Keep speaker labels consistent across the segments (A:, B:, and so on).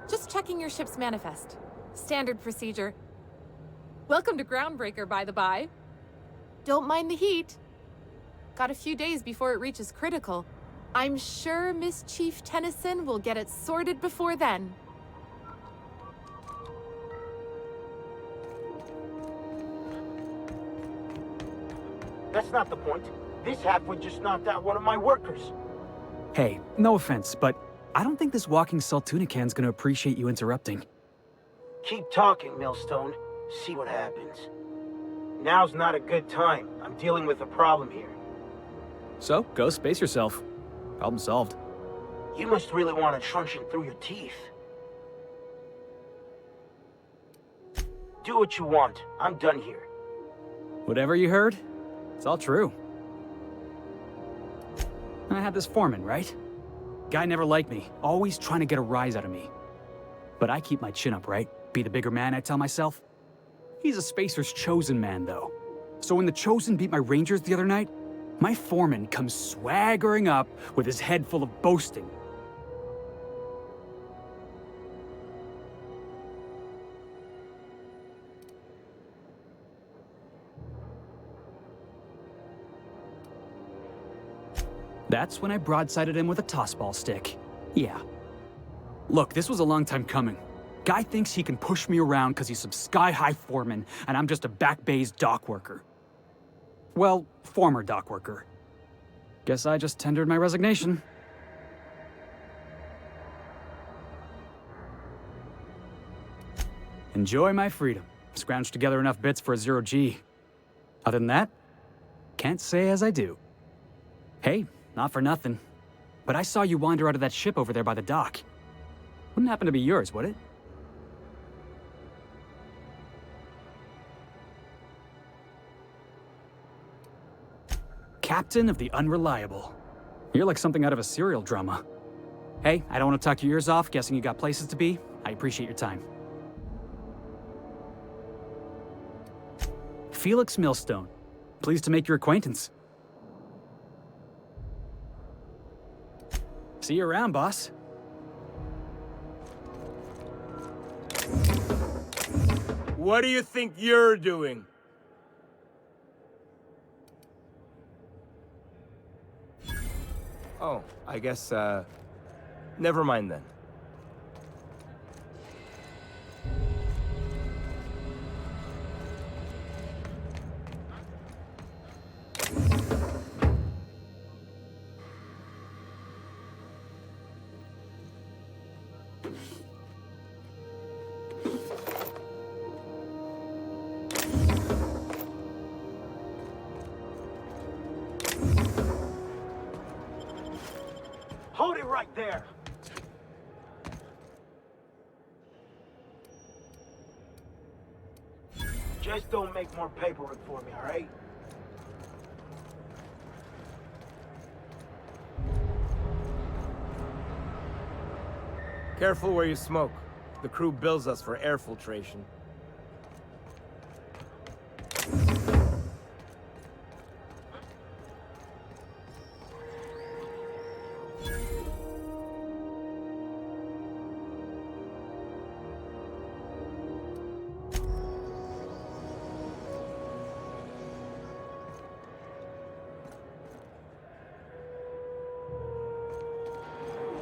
A: Just checking your ship's manifest. Standard procedure. Welcome to Groundbreaker, by the by. Don't mind the heat. Got a few days before it reaches critical. I'm sure Miss Chief Tennyson will get it sorted before then.
B: That's not the point. This halfwit just knocked out one of my workers.
C: Hey, no offense, but I don't think this walking Saltunican's gonna appreciate you interrupting.
B: Keep talking, Millstone. See what happens. Now's not a good time. I'm dealing with a problem here.
C: So, go space yourself. Problem solved.
B: You must really want a truncheon through your teeth. Do what you want. I'm done here.
C: Whatever you heard, it's all true. I had this foreman, right? Guy never liked me, always trying to get a rise out of me. But I keep my chin up, right? Be the bigger man, I tell myself. He's a Spacer's chosen man, though. So when the Chosen beat my Rangers the other night, my foreman comes swaggering up with his head full of boasting. That's when I broadsided him with a tossball stick. Yeah. Look, this was a long time coming. Guy thinks he can push me around because he's some sky-high foreman, and I'm just a back bay's dock worker. Well, former dock worker. Guess I just tendered my resignation. Enjoy my freedom. Scrounged together enough bits for a 0G. Other than that, can't say as I do. Hey, not for nothing, but I saw you wander out of that ship over there by the dock. Wouldn't happen to be yours, would it? Captain of the Unreliable. You're like something out of a serial drama. Hey, I don't want to talk your ears off, guessing you got places to be. I appreciate your time. Felix Millstone. Pleased to make your acquaintance. See you around, boss.
D: What do you think you're doing? Oh, I guess, never mind then.
B: Hold it right there! Just don't make more paperwork for me, alright?
D: Careful where you smoke. The crew bills us for air filtration.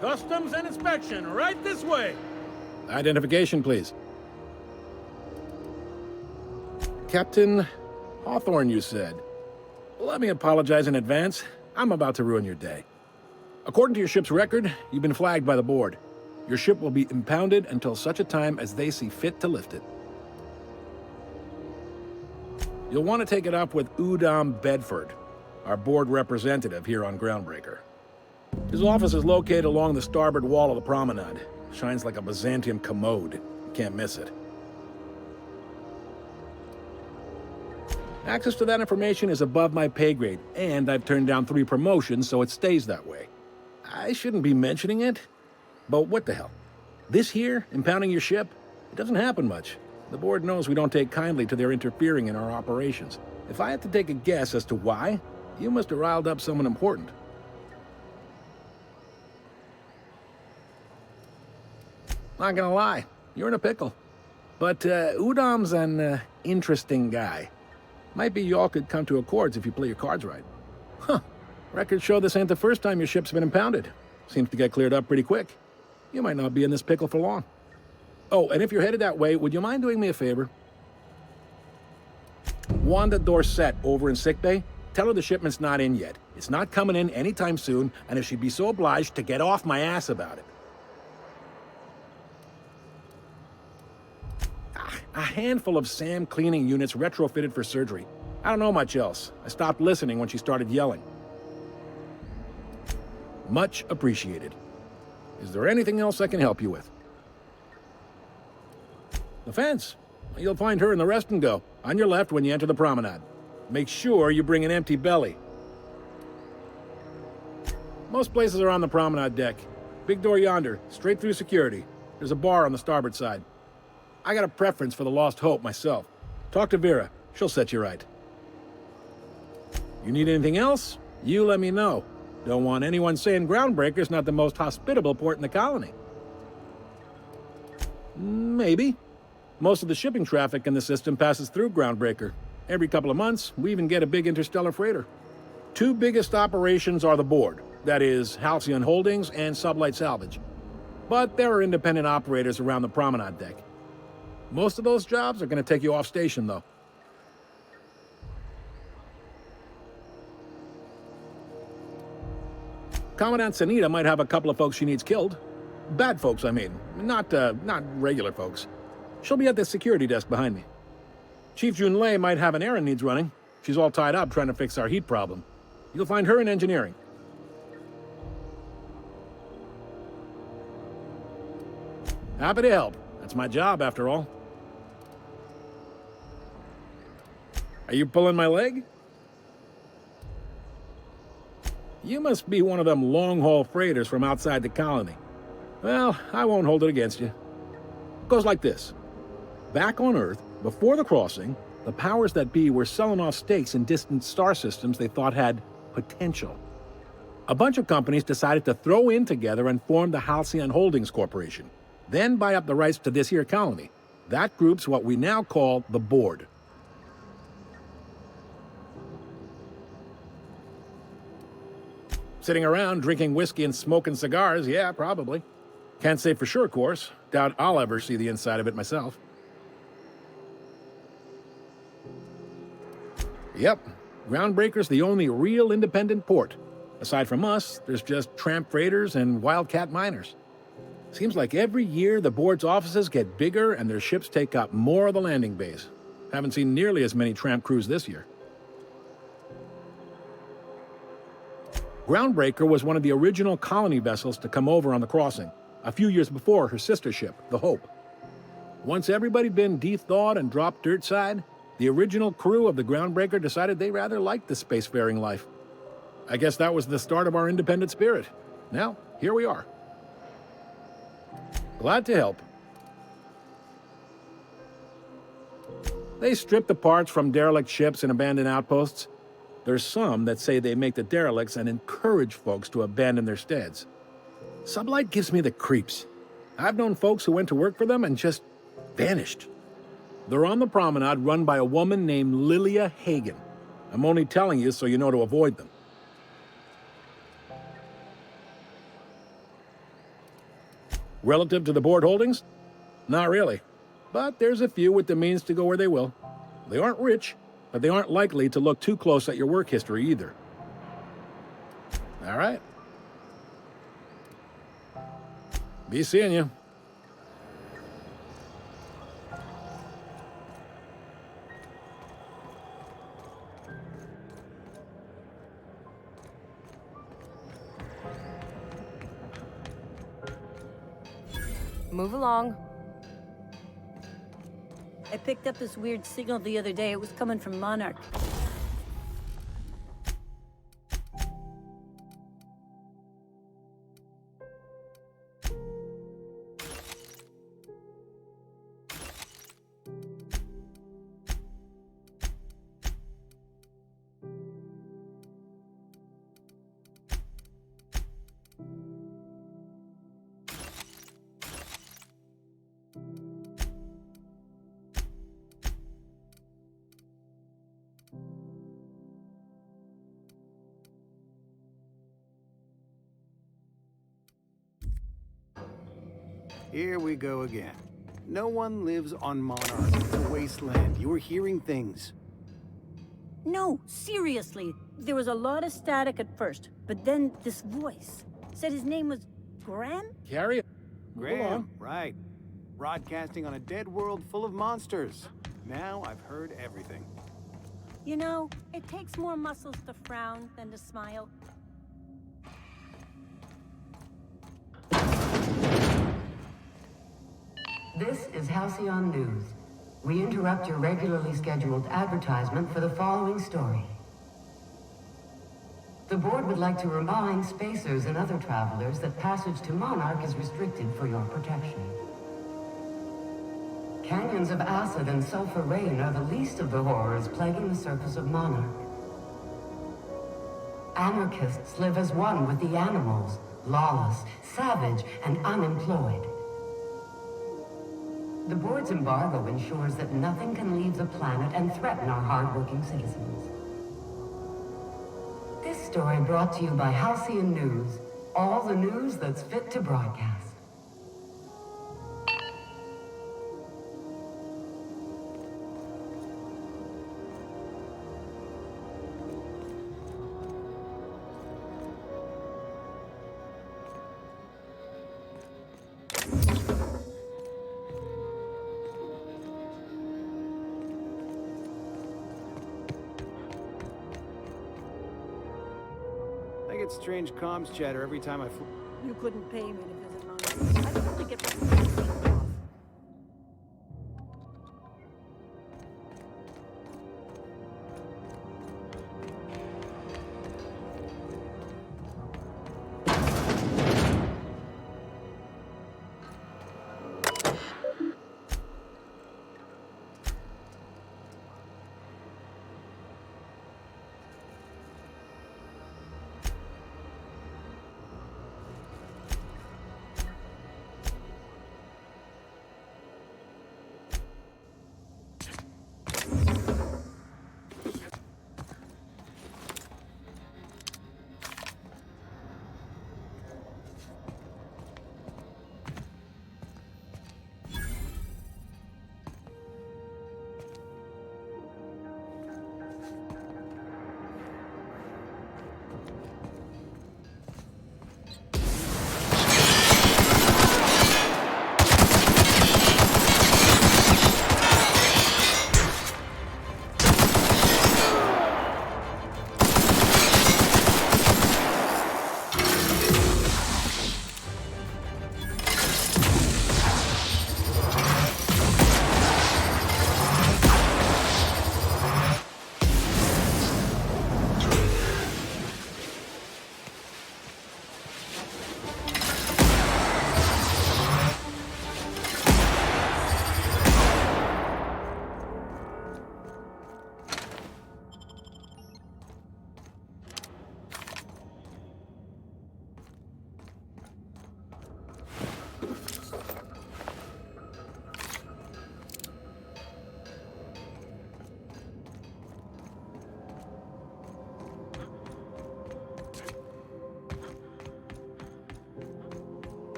E: Customs and inspection, right this way.
F: Identification, please. Captain Hawthorne, you said. Let me apologize in advance. I'm about to ruin your day. According to your ship's record, you've been flagged by the board. Your ship will be impounded until such a time as they see fit to lift it. You'll want to take it up with Udom Bedford, our board representative here on Groundbreaker. His office is located along the starboard wall of the promenade. Shines like a Byzantium commode. You can't miss it. Access to that information is above my pay grade, and I've turned down 3 promotions, so it stays that way. I shouldn't be mentioning it, but what the hell? This here, impounding your ship, it doesn't happen much. The board knows we don't take kindly to their interfering in our operations. If I had to take a guess as to why, you must have riled up someone important. Not gonna lie, you're in a pickle. But Udam's an interesting guy. Might be y'all could come to accords if you play your cards right. Huh. Records show this ain't the first time your ship's been impounded. Seems to get cleared up pretty quick. You might not be in this pickle for long. Oh, and if you're headed that way, would you mind doing me a favor? Wanda Dorset over in sickbay, tell her the shipment's not in yet. It's not coming in anytime soon, and if she'd be so obliged to get off my ass about it. A handful of SAM cleaning units retrofitted for surgery. I don't know much else. I stopped listening when she started yelling. Much appreciated. Is there anything else I can help you with? The fence. You'll find her in the rest and go, on your left when you enter the promenade. Make sure you bring an empty belly. Most places are on the promenade deck. Big door yonder, straight through security. There's a bar on the starboard side. I got a preference for the Lost Hope myself. Talk to Vera. She'll set you right. You need anything else? You let me know. Don't want anyone saying Groundbreaker's not the most hospitable port in the colony. Maybe. Most of the shipping traffic in the system passes through Groundbreaker. Every couple of months, we even get a big interstellar freighter. Two biggest operations are the board. That is, Halcyon Holdings and Sublight Salvage. But there are independent operators around the promenade deck. Most of those jobs are going to take you off station, though. Commandant Sanita might have a couple of folks she needs killed. Bad folks, I mean. Not regular folks. She'll be at the security desk behind me. Chief Junlei might have an errand needs running. She's all tied up trying to fix our heat problem. You'll find her in engineering. Happy to help. That's my job, after all. Are you pulling my leg? You must be one of them long-haul freighters from outside the colony. Well, I won't hold it against you. It goes like this. Back on Earth, before the crossing, the powers that be were selling off stakes in distant star systems they thought had potential. A bunch of companies decided to throw in together and form the Halcyon Holdings Corporation, then buy up the rights to this here colony. That group's what we now call the Board. Sitting around drinking whiskey and smoking cigars, yeah, probably. Can't say for sure, of course. Doubt I'll ever see the inside of it myself. Yep, Groundbreaker's the only real independent port. Aside from us, there's just tramp freighters and wildcat miners. Seems like every year the board's offices get bigger and their ships take up more of the landing base. Haven't seen nearly as many tramp crews this year. Groundbreaker was one of the original colony vessels to come over on the crossing, a few years before her sister ship, the Hope. Once everybody'd been de-thawed and dropped dirt side, the original crew of the Groundbreaker decided they rather liked the spacefaring life. I guess that was the start of our independent spirit. Now, here we are. Glad to help. They strip the parts from derelict ships and abandoned outposts. There's some that say they make the derelicts and encourage folks to abandon their steads. Sublight gives me the creeps. I've known folks who went to work for them and just vanished. They're on the promenade run by a woman named Lilia Hagen. I'm only telling you so you know to avoid them. Relative to the board holdings? Not really. But there's a few with the means to go where they will. They aren't rich, but they aren't likely to look too close at your work history either. All right. Be seeing you.
G: Move along.
H: I picked up this weird signal the other day. It was coming from Monarch.
I: Here we go again. No one lives on Monarch. It's a wasteland. You're hearing things.
H: No, seriously. There was a lot of static at first, but then this voice said his name was Graham?
F: Carry it. Move
I: Graham,
F: along.
I: right. Broadcasting on a dead world full of monsters. Now I've heard everything.
H: You know, it takes more muscles to frown than to smile.
J: This is Halcyon News. We interrupt your regularly scheduled advertisement for the following story. The board would like to remind spacers and other travelers that passage to Monarch is restricted for your protection. Canyons of acid and sulfur rain are the least of the horrors plaguing the surface of Monarch. Anarchists live as one with the animals, lawless, savage, and unemployed. The board's embargo ensures that nothing can leave the planet and threaten our hard-working citizens. This story brought to you by Halcyon News, all the news that's fit to broadcast.
I: I get strange comms chatter every time I fly.
H: You couldn't pay me to visit Monarch. I could only get my feet off.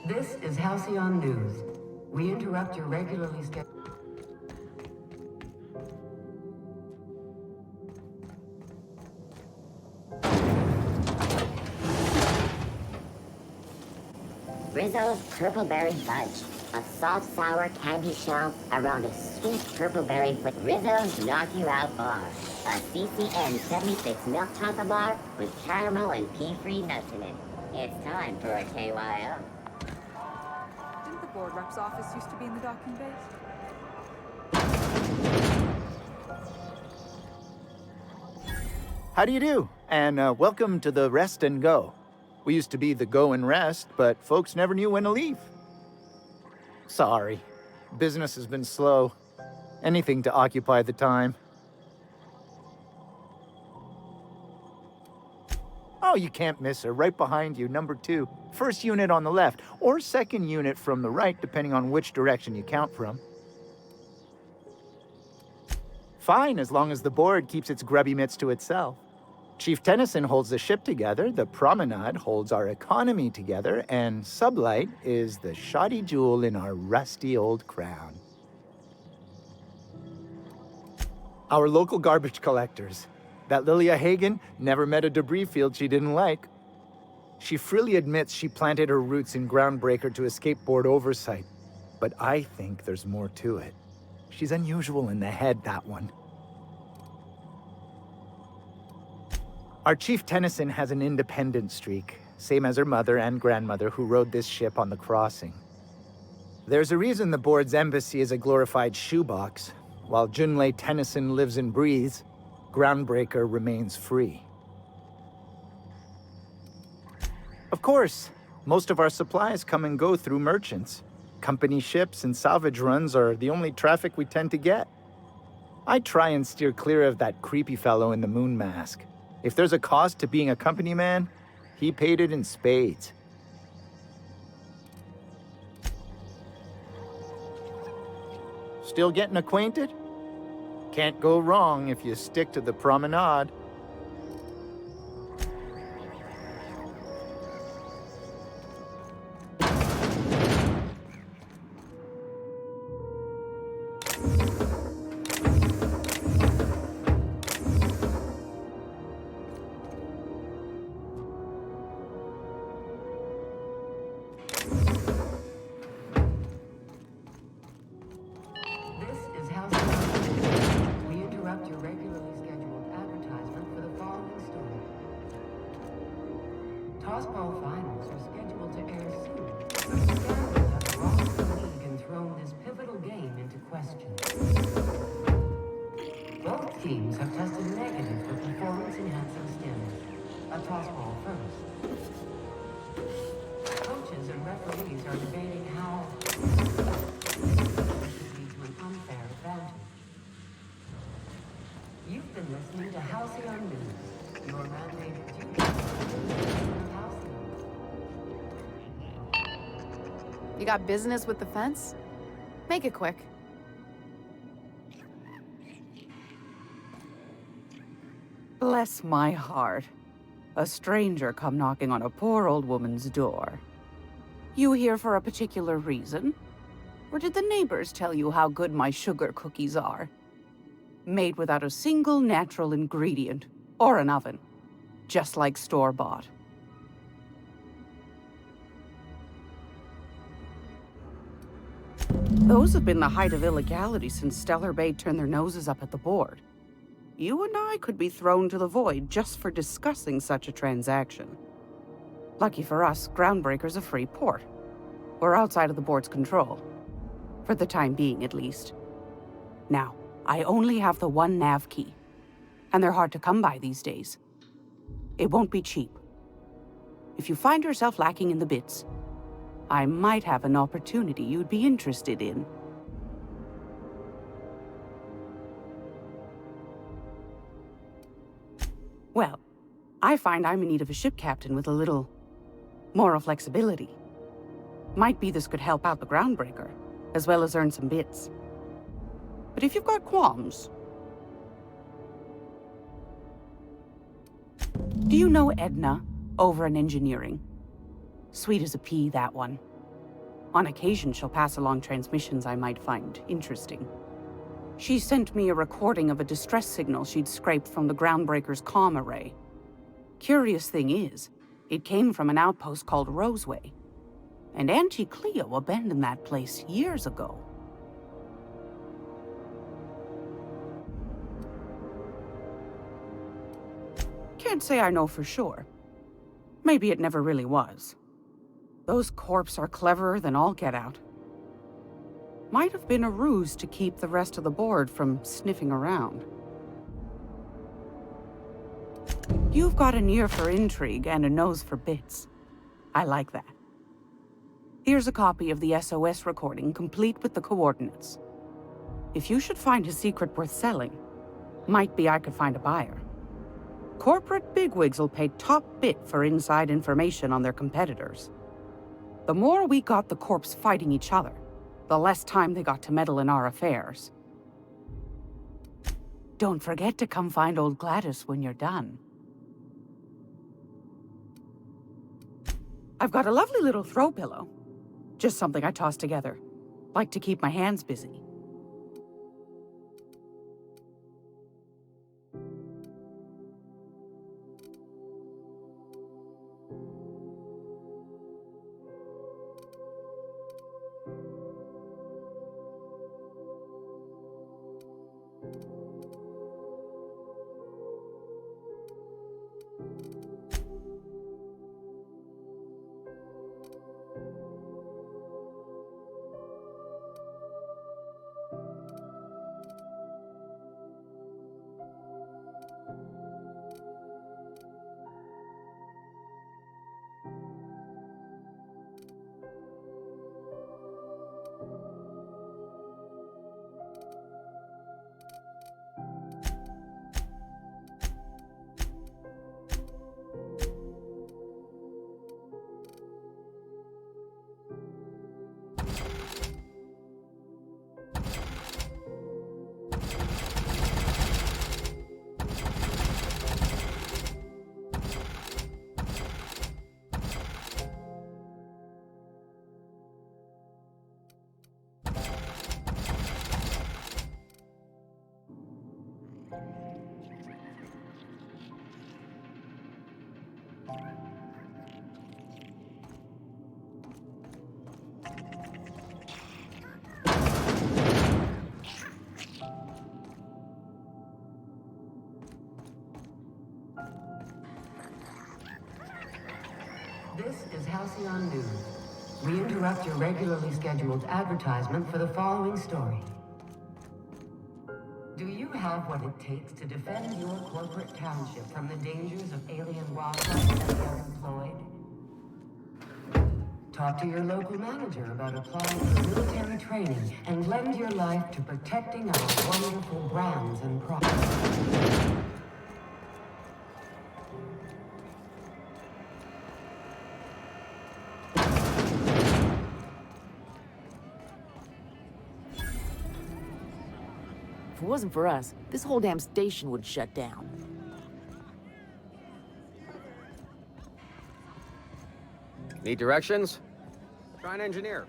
J: This is Halcyon News. We interrupt your regularly scheduled...
K: Rizzo's Purpleberry Fudge, a soft sour candy shell around a sweet purpleberry with Rizzo's Knock You Out Bar, a CCN 76 milk chocolate bar with caramel and pea-free nuts in it. It's time for a KYO.
G: Didn't the board rep's office used to be in the docking base?
L: How do you do? And welcome to the Rest and Go. We used to be the Go and Rest, but folks never knew when to leave. Sorry. Business has been slow. Anything to occupy the time. Oh, you can't miss her. Right behind you, number 2. First unit on the left, or second unit from the right, depending on which direction you count from. Fine, as long as the board keeps its grubby mitts to itself. Chief Tennyson holds the ship together, the Promenade holds our economy together, and Sublight is the shoddy jewel in our rusty old crown. Our local garbage collectors. That Lilia Hagen never met a debris field she didn't like. She freely admits she planted her roots in Groundbreaker to escape board oversight. But I think there's more to it. She's unusual in the head, that one. Our Chief Tennyson has an independent streak, same as her mother and grandmother who rode this ship on the crossing. There's a reason the board's embassy is a glorified shoebox. While Junlei Tennyson lives and breathes, Groundbreaker remains free. Of course, most of our supplies come and go through merchants. Company ships and salvage runs are the only traffic we tend to get. I try and steer clear of that creepy fellow in the moon mask. If there's a cost to being a company man, he paid it in spades. Still getting acquainted? Can't go wrong if you stick to the Promenade.
J: Tossball finals are scheduled to air soon. The scandal that the Rockets League and thrown this pivotal game into question. Both teams have tested negative for performance-enhancing stims. A tossball first. Coaches and referees are debating how this could lead to an unfair advantage. You've been listening to Halcyon News, your mandated duty.
A: You got business with the fence? Make it quick.
M: Bless my heart. A stranger come knocking on a poor old woman's door. You here for a particular reason? Or did the neighbors tell you how good my sugar cookies are? Made without a single natural ingredient, or an oven. Just like store-bought. Those have been the height of illegality since Stellar Bay turned their noses up at the board. You and I could be thrown to the void just for discussing such a transaction. Lucky for us, Groundbreaker's a free port. We're outside of the board's control. For the time being, at least. Now, I only have the one nav key. And they're hard to come by these days. It won't be cheap. If you find yourself lacking in the bits, I might have an opportunity you'd be interested in. Well, I find I'm in need of a ship captain with a little moral flexibility. Might be this could help out the Groundbreaker, as well as earn some bits. But if you've got qualms... Do you know Edna, over in engineering? Sweet as a pea, that one. On occasion, she'll pass along transmissions I might find interesting. She sent me a recording of a distress signal she'd scraped from the Groundbreaker's comm array. Curious thing is, it came from an outpost called Roseway. And Auntie Cleo abandoned that place years ago. Can't say I know for sure. Maybe it never really was. Those corps are cleverer than all get out. Might have been a ruse to keep the rest of the board from sniffing around. You've got an ear for intrigue and a nose for bits. I like that. Here's a copy of the SOS recording, complete with the coordinates. If you should find a secret worth selling, might be I could find a buyer. Corporate bigwigs will pay top bit for inside information on their competitors. The more we got the corps fighting each other, the less time they got to meddle in our affairs. Don't forget to come find old Gladys when you're done. I've got a lovely little throw pillow. Just something I toss together. Like to keep my hands busy.
J: This is Halcyon News. We interrupt your regularly scheduled advertisement for the following story. Do you have what it takes to defend your corporate township from the dangers of alien wildlife and the unemployed? Talk to your local manager about applying for military training and lend your life to protecting our wonderful brands and products.
N: If it wasn't for us, this whole damn station would shut down.
O: Need directions? Try an engineer.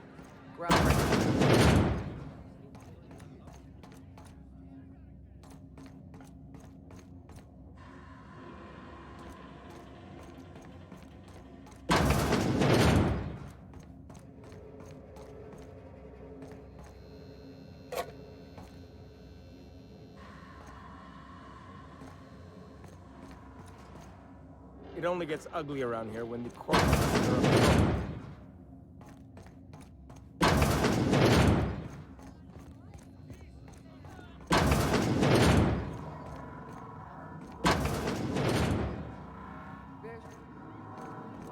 D: It only gets ugly around here when the corpses are up.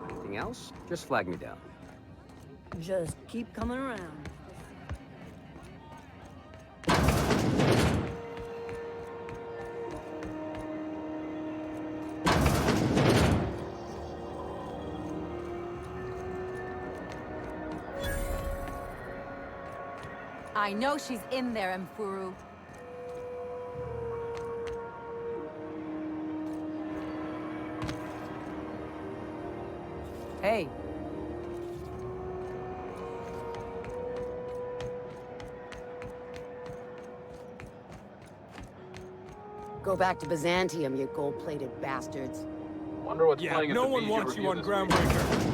O: Anything else? Just flag me down.
H: Just keep coming around.
P: I know she's in there, Mfuru.
N: Hey.
Q: Go back to Byzantium, you gold-plated bastards.
R: Wonder what's playing at
E: no
R: the
E: one
R: media
E: wants you
R: review
E: on
R: this
E: Groundbreaker.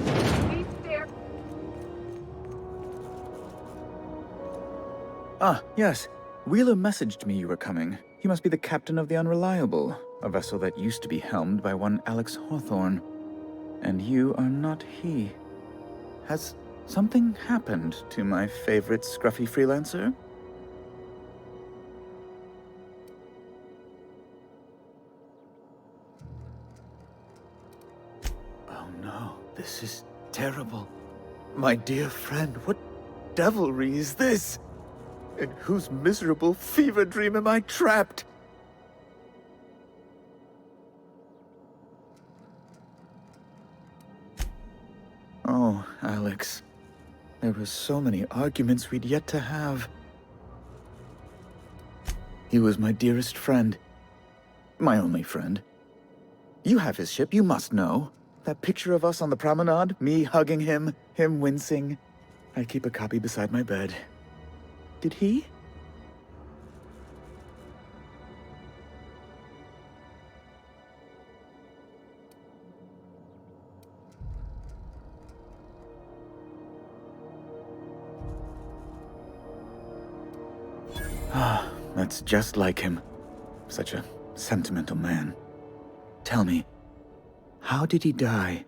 S: Ah, yes. Wheeler messaged me you were coming. He must be the captain of the Unreliable, a vessel that used to be helmed by one Alex Hawthorne. And you are not he. Has something happened to my favorite scruffy freelancer? This is terrible. My dear friend, what devilry is this? In whose miserable fever dream am I trapped? Oh, Alex. There were so many arguments we'd yet to have. He was my dearest friend. My only friend. You have his ship, you must know. That picture of us on the promenade, me hugging him, him wincing. I keep a copy beside my bed. Did he? Ah, that's just like him. Such a sentimental man. Tell me, how did he die?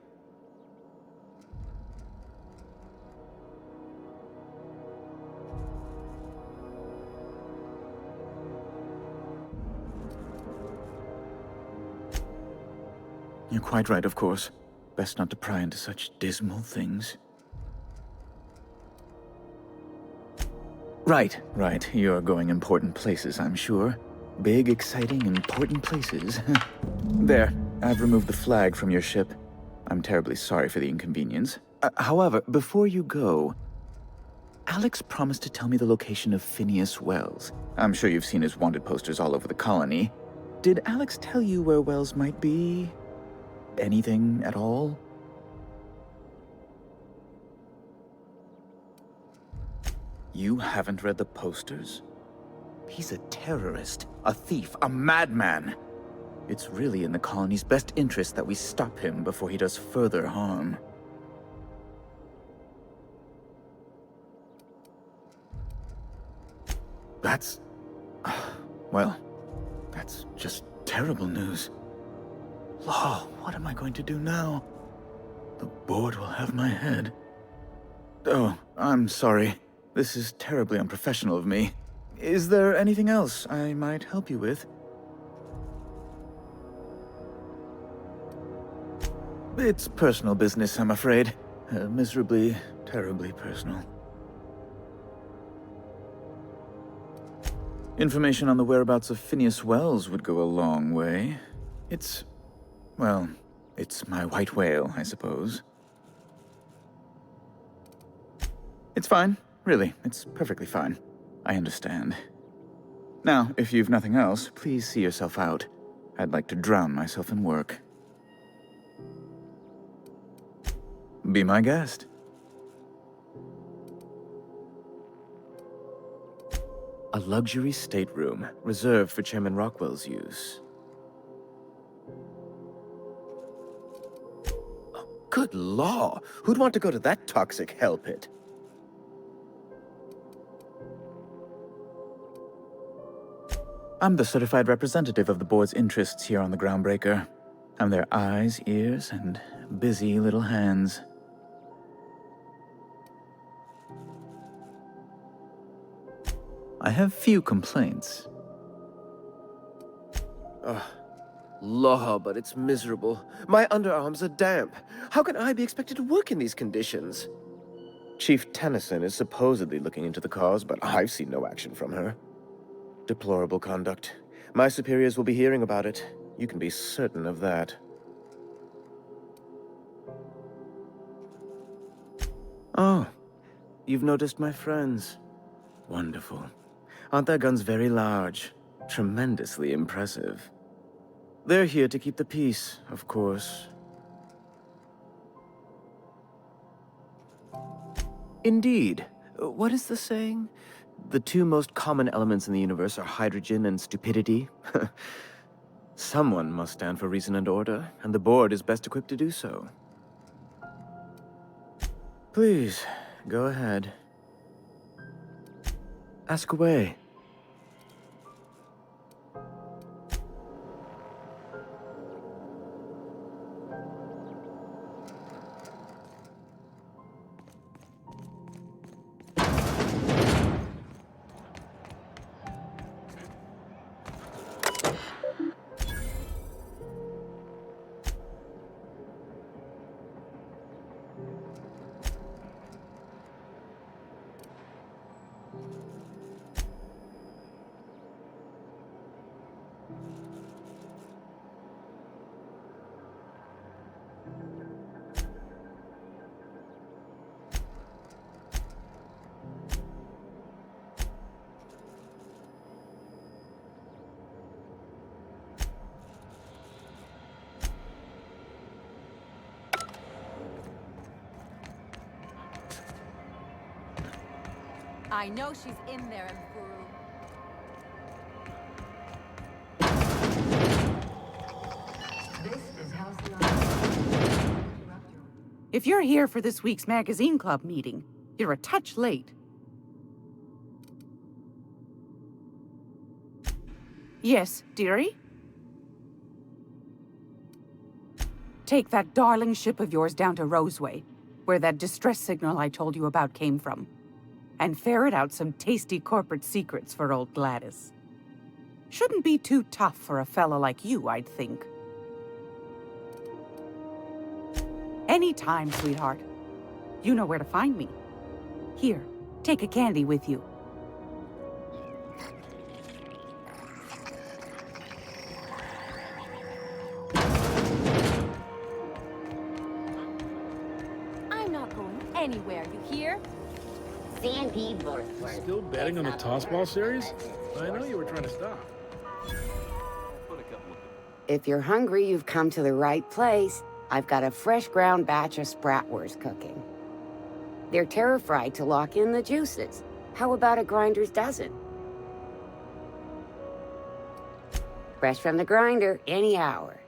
S: You're quite right, of course. Best not to pry into such dismal things. Right. You're going important places, I'm sure. Big, exciting, important places. There, I've removed the flag from your ship. I'm terribly sorry for the inconvenience. However, before you go, Alex promised to tell me the location of Phineas Wells. I'm sure you've seen his wanted posters all over the colony. Did Alex tell you where Wells might be? Anything at all? You haven't read the posters? He's a terrorist, a thief, a madman. It's really in the colony's best interest that we stop him before he does further harm. That's... well, that's just terrible news. Law, what am I going to do now? The board will have my head. Oh, I'm sorry. This is terribly unprofessional of me. Is there anything else I might help you with? It's personal business, I'm afraid. Miserably, terribly personal. Information on the whereabouts of Phineas Wells would go a long way. Well, it's my white whale, I suppose. It's fine. Really, it's perfectly fine. I understand. Now, if you've nothing else, please see yourself out. I'd like to drown myself in work. Be my guest. A luxury stateroom, reserved for Chairman Rockwell's use.
R: Good law! Who'd want to go to that toxic hell pit?
S: I'm the certified representative of the board's interests here on the Groundbreaker. I'm their eyes, ears, and busy little hands. I have few complaints.
R: Ugh. Law, but it's miserable. My underarms are damp. How can I be expected to work in these conditions? Chief Tennyson is supposedly looking into the cause, but I've seen no action from her. Deplorable conduct. My superiors will be hearing about it. You can be certain of that. Oh, you've noticed my friends. Wonderful. Aren't their guns very large? Tremendously impressive. They're here to keep the peace, of course. Indeed. What is the saying? The two most common elements in the universe are hydrogen and stupidity. Someone must stand for reason and order, and the board is best equipped to do so. Please, go ahead. Ask away.
P: I know she's in there, Mfuru.
J: This is Halcyon.
M: If you're here for this week's magazine club meeting, you're a touch late. Yes, dearie? Take that darling ship of yours down to Roseway, where that distress signal I told you about came from, and ferret out some tasty corporate secrets for old Gladys. Shouldn't be too tough for a fella like you, I'd think. Anytime, sweetheart. You know where to find me. Here, take a candy with you.
P: I'm not going anywhere, you hear?
K: CNP Borthworth.
F: Still betting on the Tossball series? I know you were trying to stop.
Q: If you're hungry, you've come to the right place. I've got a fresh ground batch of Spratwurst cooking. They're terra-fried to lock in the juices. How about a grinder's dozen? Fresh from the grinder, any hour.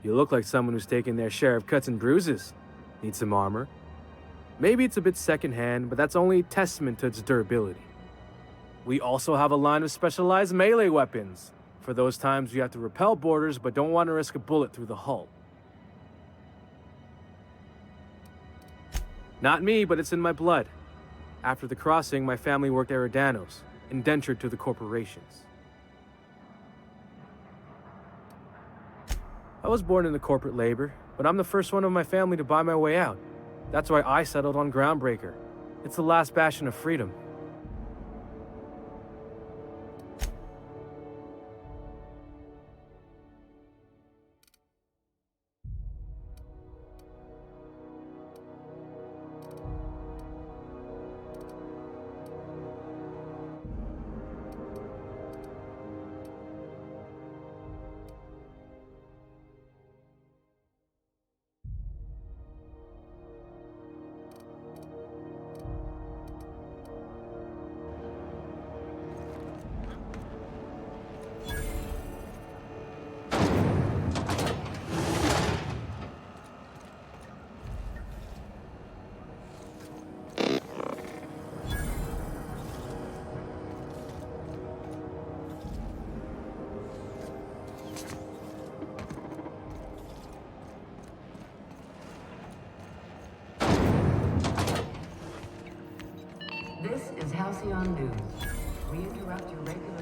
D: You look like someone who's taken their share of cuts and bruises. Need some armor? Maybe it's a bit secondhand, but that's only testament to its durability. We also have a line of specialized melee weapons, for those times you have to repel boarders but don't want to risk a bullet through the hull. Not me, but it's in my blood. After the crossing, my family worked Eridanos, indentured to the corporations. I was born into corporate labor, but I'm the first one of my family to buy my way out. That's why I settled on Groundbreaker. It's the last bastion of freedom.
J: This is Halcyon News. We interrupt your regular...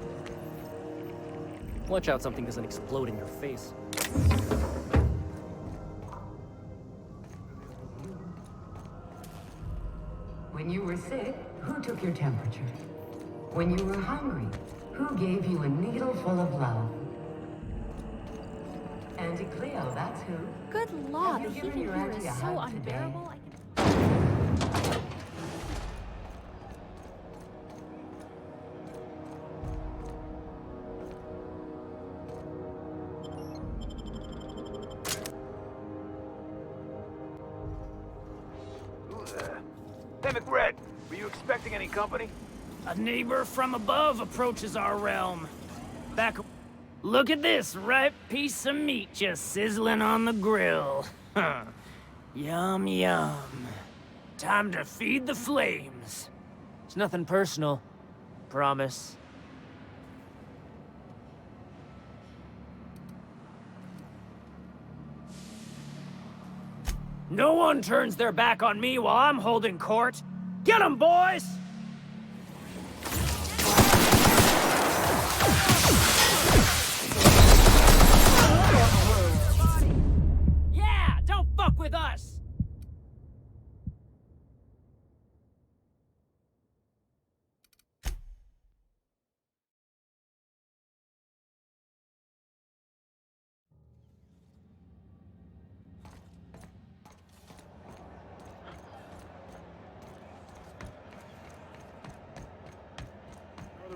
T: Watch out something doesn't explode in your face.
J: When you were sick, who took your temperature? When you were hungry, who gave you a needle full of love? Auntie Cleo, that's who.
A: Good law,
J: Have
A: the
J: you given
A: heat in
J: your
A: here
J: auntie
A: is
J: a
A: so
J: hug today?
A: unbearable.
B: Hey, McRed, were you expecting any company?
E: A neighbor from above approaches our realm. Back... Look at this ripe piece of meat just sizzling on the grill. Huh. Yum, yum. Time to feed the flames. It's nothing personal. Promise. No one turns their back on me while I'm holding court. Get 'em, boys! Yeah, don't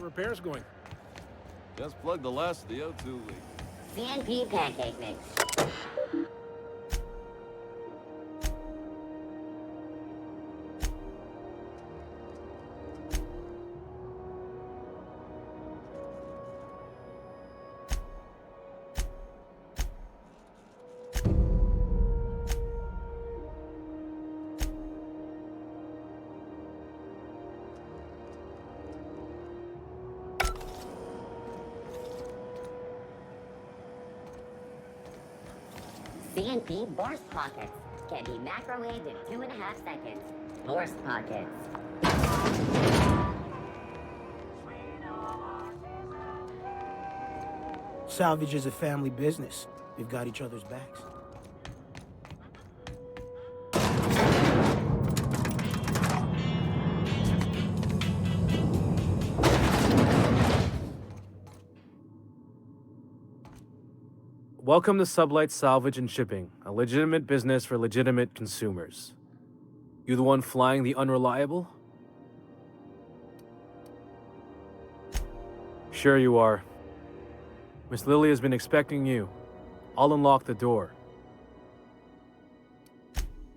F: the repairs going?
U: Just plugged the last of the O2 leak.
K: CNP pancake mix. CNP Borst Pockets can be microwaved in 2.5 seconds. Borst Pockets.
B: Salvage is a family business. We've got each other's backs.
D: Welcome to Sublight Salvage and Shipping, a legitimate business for legitimate consumers. You the one flying the Unreliable? Sure you are. Miss Lily has been expecting you. I'll unlock the door.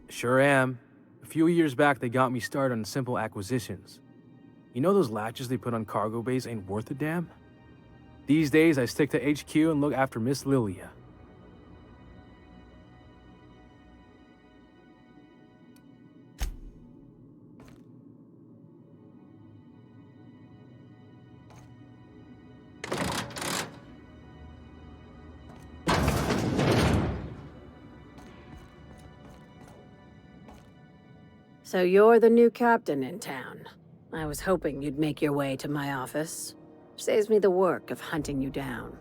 D: Sure am. A few years back, they got me started on simple acquisitions. You know those latches they put on cargo bays ain't worth a damn? These days, I stick to HQ and look after Miss Lilia.
V: So you're the new captain in town. I was hoping you'd make your way to my office. Saves me the work of hunting you down.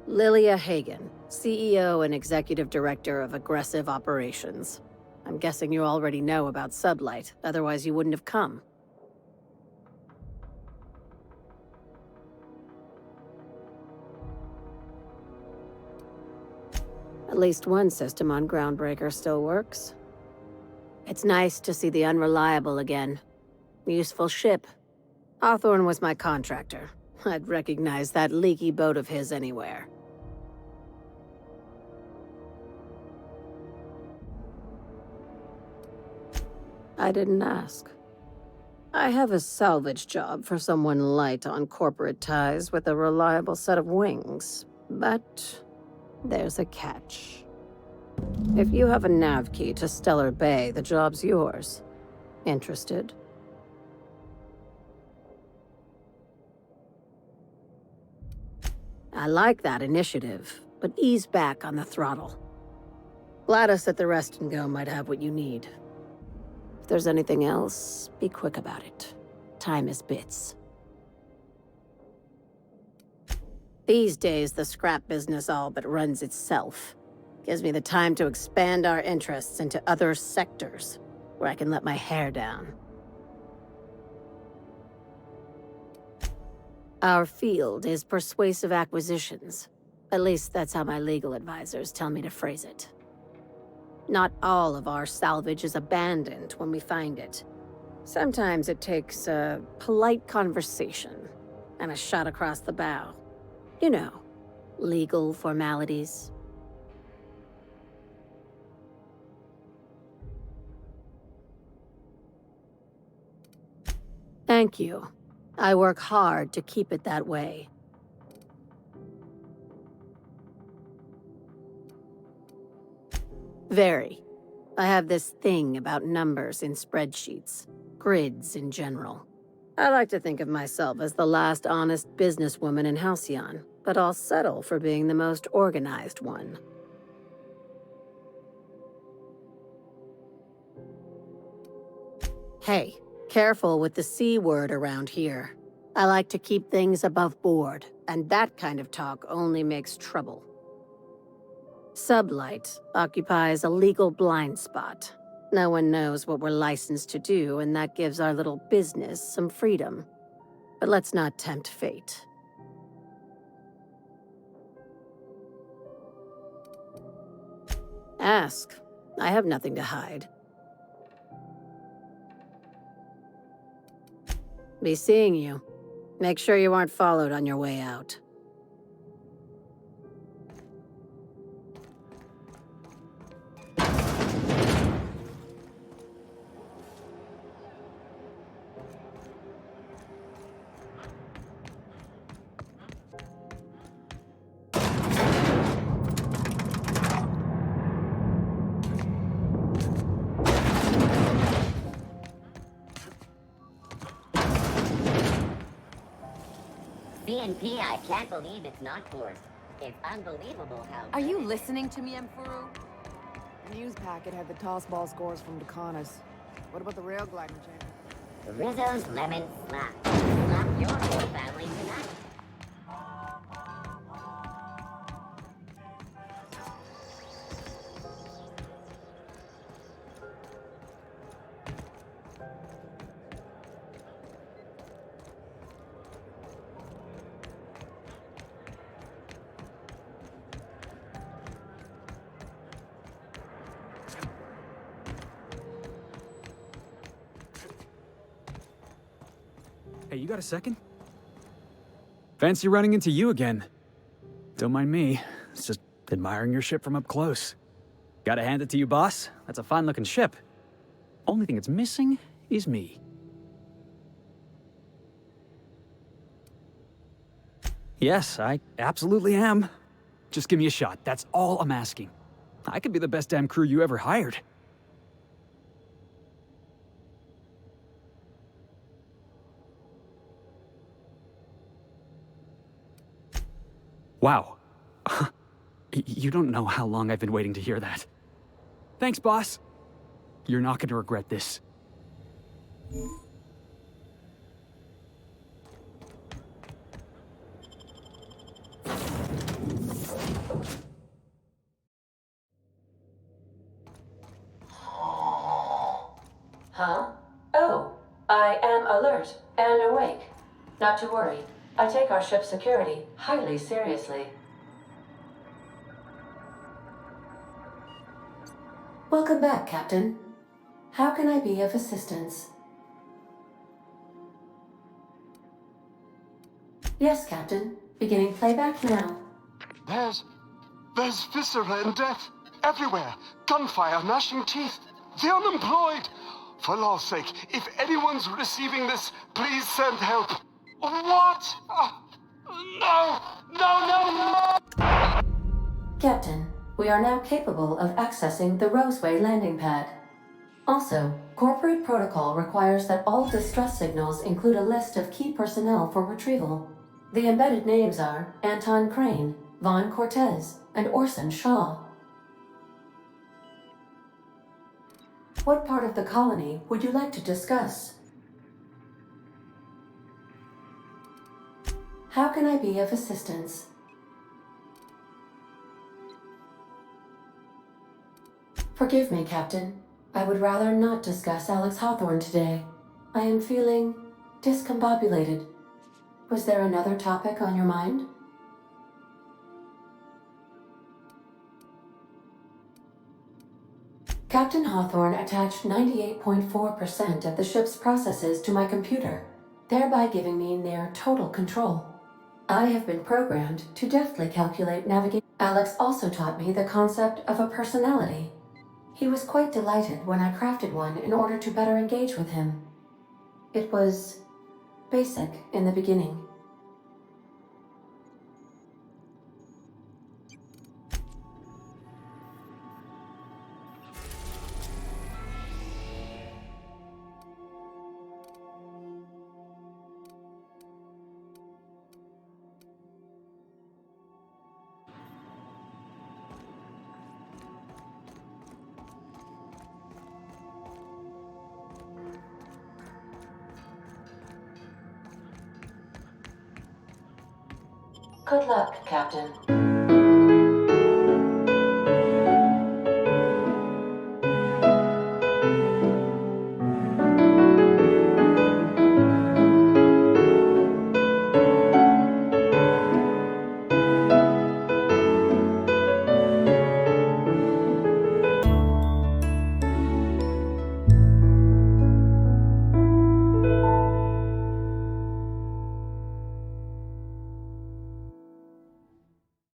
V: Lilia Hagen, CEO and Executive Director of Aggressive Operations. I'm guessing you already know about Sublight, otherwise you wouldn't have come. At least one system on Groundbreaker still works. It's nice to see the Unreliable again. Useful ship. Hawthorne was my contractor. I'd recognize that leaky boat of his anywhere. I didn't ask. I have a salvage job for someone light on corporate ties with a reliable set of wings. But there's a catch. If you have a nav key to Stellar Bay, the job's yours. Interested? I like that initiative, but ease back on the throttle. Gladys at the Rest and Go might have what you need. If there's anything else, be quick about it. Time is bits. These days, the scrap business all but runs itself. Gives me the time to expand our interests into other sectors, where I can let my hair down. Our field is persuasive acquisitions. At least that's how my legal advisors tell me to phrase it. Not all of our salvage is abandoned when we find it. Sometimes it takes a polite conversation and a shot across the bow. You know, legal formalities. Thank you. I work hard to keep it that way. Very. I have this thing about numbers in spreadsheets, grids in general. I like to think of myself as the last honest businesswoman in Halcyon, but I'll settle for being the most organized one. Hey. Careful with the C word around here. I like to keep things above board, and that kind of talk only makes trouble. Sublight occupies a legal blind spot. No one knows what we're licensed to do, and that gives our little business some freedom. But let's not tempt fate. Ask. I have nothing to hide. Be seeing you. Make sure you aren't followed on your way out.
K: CNP, I can't believe it's not forced. It's unbelievable how...
P: Are you listening to me, Emfuru?
N: The news packet had the tossball scores from Dakonis. What about the rail gliding chamber?
K: Rizzo's lemon slap. Slap your whole family tonight.
C: Hey, you got a second? Fancy running into you again. Don't mind me. It's just admiring your ship from up close. Gotta hand it to you, boss. That's a fine-looking ship. Only thing it's missing is me. Yes, I absolutely am. Just give me a shot. That's all I'm asking. I could be the best damn crew you ever hired. Wow. You don't know how long I've been waiting to hear that. Thanks, boss. You're not going to regret this.
I: Huh? Oh, I am alert and awake. Not to worry. I take our ship's security highly seriously. Welcome back, Captain. How can I be of assistance? Yes, Captain. Beginning playback now.
W: There's viscera and death everywhere. Gunfire, gnashing teeth. The unemployed. For law's sake, if anyone's receiving this, please send help. What? No!
I: Captain, we are now capable of accessing the Roseway landing pad. Also, corporate protocol requires that all distress signals include a list of key personnel for retrieval. The embedded names are Anton Crane, Vaughn Cortez, and Orson Shaw. What part of the colony would you like to discuss? How can I be of assistance? Forgive me, Captain. I would rather not discuss Alex Hawthorne today. I am feeling discombobulated. Was there another topic on your mind? Captain Hawthorne attached 98.4% of the ship's processes to my computer, thereby giving me near total control. I have been programmed to deftly calculate navigation. Alex also taught me the concept of a personality. He was quite delighted when I crafted one in order to better engage with him. It was basic in the beginning. Good luck, Captain.